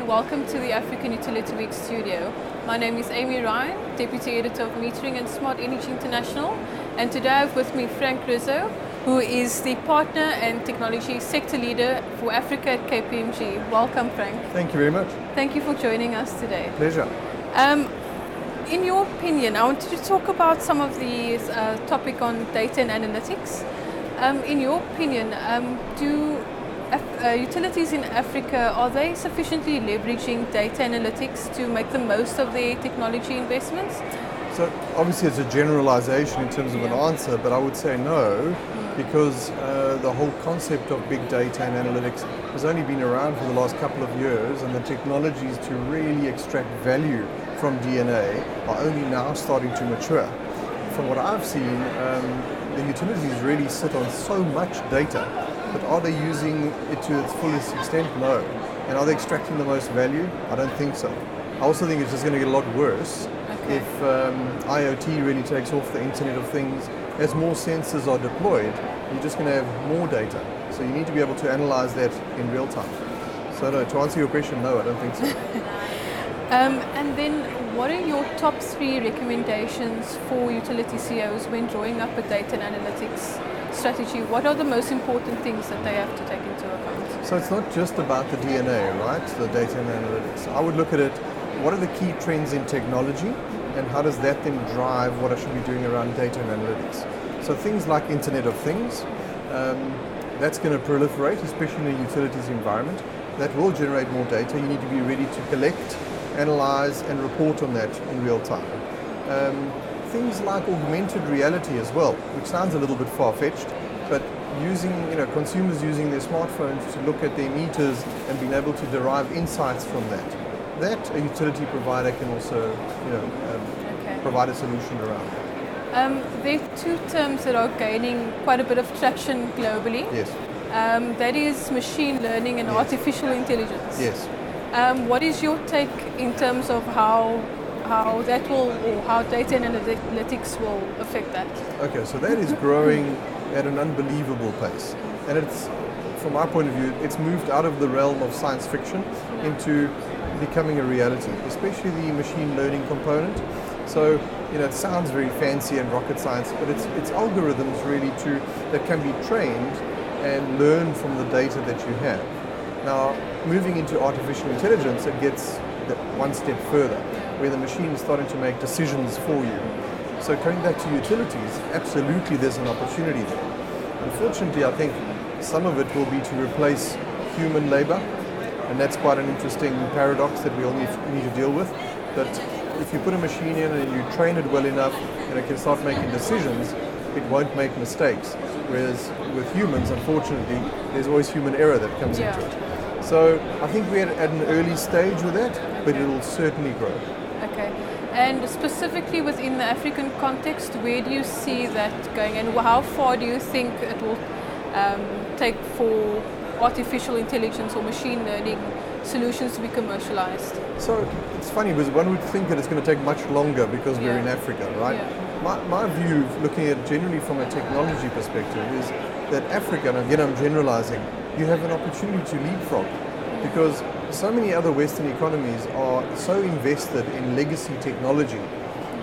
and welcome to the African Utility Week studio. My name is Amy Ryan, Deputy Editor of Metering and Smart Energy International, and today I have with me Frank Rizzo, who is the Partner and Technology Sector Leader for Africa at KPMG. Welcome, Frank. Thank you very much. Thank you for joining us today. Pleasure. In your opinion, I wanted to talk about some of the topic on data and analytics. In your opinion, do utilities in Africa, are they sufficiently leveraging data analytics to make the most of their technology investments? So obviously it's a generalization in terms of an answer, but I would say no, because the whole concept of big data and analytics has only been around for the last couple of years, and the technologies to really extract value from DNA are only now starting to mature. From what I've seen, the utilities really sit on so much data, but are they using it to its fullest extent? No. And are they extracting the most value? I don't think so. I also think it's just going to get a lot worse if IoT really takes off, the Internet of Things. As more sensors are deployed, you're just going to have more data. So you need to be able to analyze that in real time. So no, to answer your question, no, I don't think so. And then what are your top 3 recommendations for utility CEOs when drawing up a data and analytics strategy? What are the most important things that they have to take into account? So it's not just about the DNA, right? The data and analytics. I would look at it, what are the key trends in technology, and how does that then drive what I should be doing around data and analytics? So things like Internet of Things, that's going to proliferate, especially in a utilities environment. That will generate more data. You need to be ready to collect, analyze, and report on that in real time. Things like augmented reality as well, which sounds a little bit far-fetched, but using, consumers using their smartphones to look at their meters and being able to derive insights from that. That a utility provider can also, provide a solution around. There are 2 terms that are gaining quite a bit of traction globally. Yes. That is machine learning and artificial intelligence. Yes. What is your take in terms of how that will, or how data and analytics will affect that? Okay, so that is growing at an unbelievable pace, and it's, from my point of view, it's moved out of the realm of science fiction into becoming a reality, especially the machine learning component. So, it sounds very fancy and rocket science, but it's algorithms really that can be trained and learn from the data that you have. Now, moving into artificial intelligence, it gets one step further, where the machine is starting to make decisions for you. So coming back to utilities, absolutely there's an opportunity there. Unfortunately, I think some of it will be to replace human labor, and that's quite an interesting paradox that we all need to deal with. But if you put a machine in and you train it well enough and it can start making decisions, it won't make mistakes. Whereas with humans, unfortunately, there's always human error that comes into it. So I think we're at an early stage with that, but it will certainly grow. Okay. And specifically within the African context, where do you see that going, and how far do you think it will take for artificial intelligence or machine learning solutions to be commercialized? So it's funny because one would think that it's going to take much longer because we're in Africa, right? My view, looking at generally from a technology perspective, is that Africa, and again I'm generalizing, you have an opportunity to leapfrog, because so many other Western economies are so invested in legacy technology.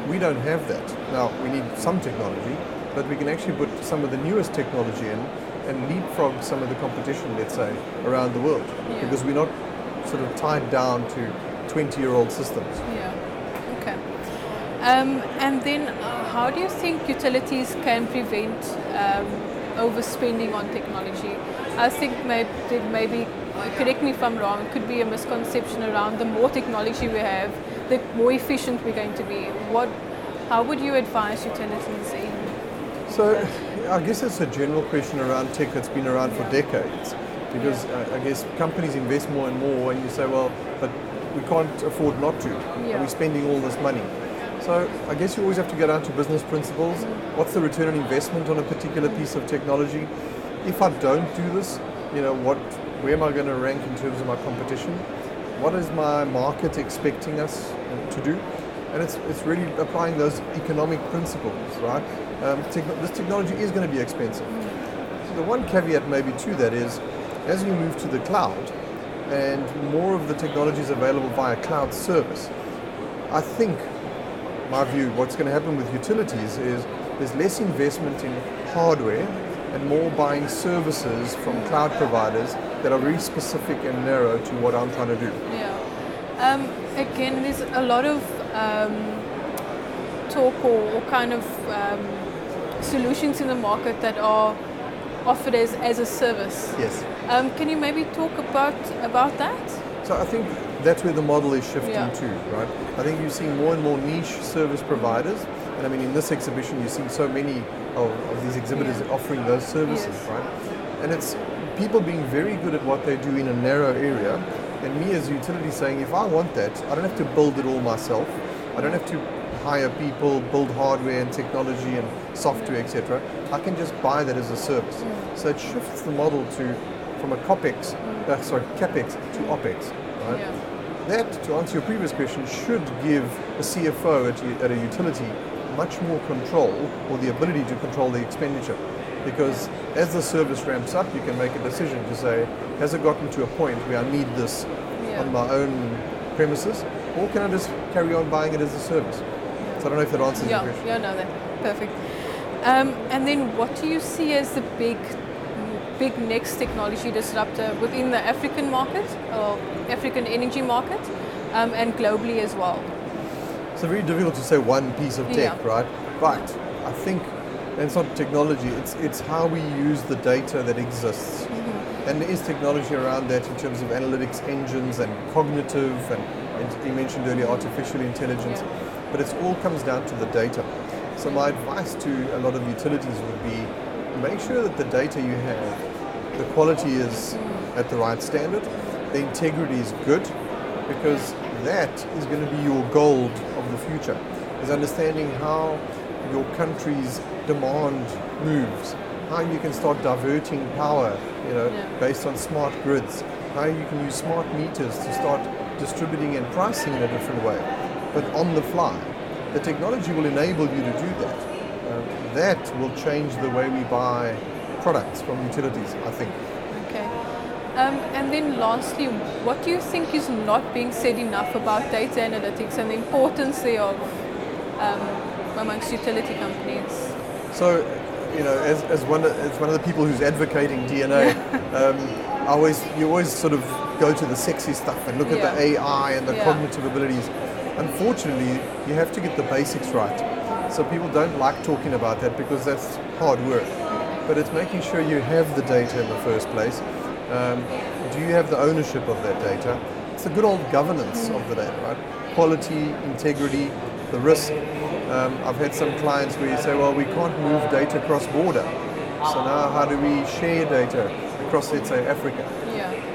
We don't have that. Now, we need some technology, but we can actually put some of the newest technology in and leapfrog some of the competition, let's say, around the world, because we're not sort of tied down to 20-year-old systems. Yeah, okay. And then how do you think utilities can prevent overspending on technology? I think maybe, correct me if I'm wrong, it could be a misconception around the more technology we have, the more efficient we're going to be. How would you advise utilities in? So I guess it's a general question around tech that's been around for decades, because I guess companies invest more and more, and you say, well, but we can't afford not to. We're spending all this money. So I guess you always have to go down to business principles. What's the return on investment on a particular piece of technology? If I don't do this, where am I going to rank in terms of my competition? What is my market expecting us to do? And it's really applying those economic principles, right? This technology is going to be expensive. So the one caveat maybe to that is, as we move to the cloud, and more of the technology is available via cloud service. I think, my view, what's going to happen with utilities is there's less investment in hardware and more buying services from cloud providers that are very specific and narrow to what I'm trying to do. Yeah. Again, there's a lot of talk or kind of solutions in the market that are offered as a service. Yes. Can you maybe talk about that? So I think that's where the model is shifting Yeah. to, right? I think you're seeing more and more niche service providers, and I mean in this exhibition you're seeing so many of these exhibitors offering those services, Yes. right? And it's people being very good at what they do in a narrow area, and me as a utility saying, if I want that, I don't have to build it all myself. I don't have to hire people, build hardware and technology and software, etc. I can just buy that as a service. So it shifts the model from a capex to OPEX, right? Yeah. That, to answer your previous question, should give a CFO at a utility much more control, or the ability to control the expenditure. Because as the service ramps up, you can make a decision to say, has it gotten to a point where I need this on my own premises, or can I just carry on buying it as a service? So I don't know if that answers your question. Yeah, no, that's perfect. And then what do you see as the big next technology disruptor within the African market, or African energy market, and globally as well? It's very difficult to say one piece of tech, right? But I think, and it's not technology, it's how we use the data that exists. And there is technology around that in terms of analytics engines and cognitive, and you mentioned earlier artificial intelligence, but it all comes down to the data. So my advice to a lot of utilities would be, make sure that the data you have, the quality is at the right standard, the integrity is good, because that is going to be your gold of the future, is understanding how your country's demand moves, how you can start diverting power, based on smart grids, how you can use smart meters to start distributing and pricing in a different way, but on the fly. The technology will enable you to do that. That will change the way we buy products from utilities, I think. Okay. And then lastly, what do you think is not being said enough about data analytics and the importance thereof amongst utility companies? So, as one of the people who's advocating DNA, you always sort of go to the sexy stuff and look at the AI and the cognitive abilities. Unfortunately, you have to get the basics right. So people don't like talking about that because that's hard work. But it's making sure you have the data in the first place. Do you have the ownership of that data? It's the good old governance of the data, right? Quality, integrity, the risk. I've had some clients where you say, well, we can't move data cross-border. So now how do we share data across, let's say, Africa?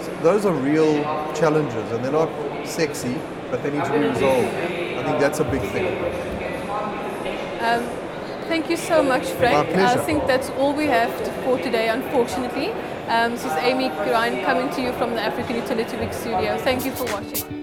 So those are real challenges, and they're not sexy, but they need to be resolved. I think that's a big thing. Thank you so much, Frank. My pleasure. I think that's all we have for today, unfortunately. This is Amy Ryan coming to you from the African Utility Week studio. Thank you for watching.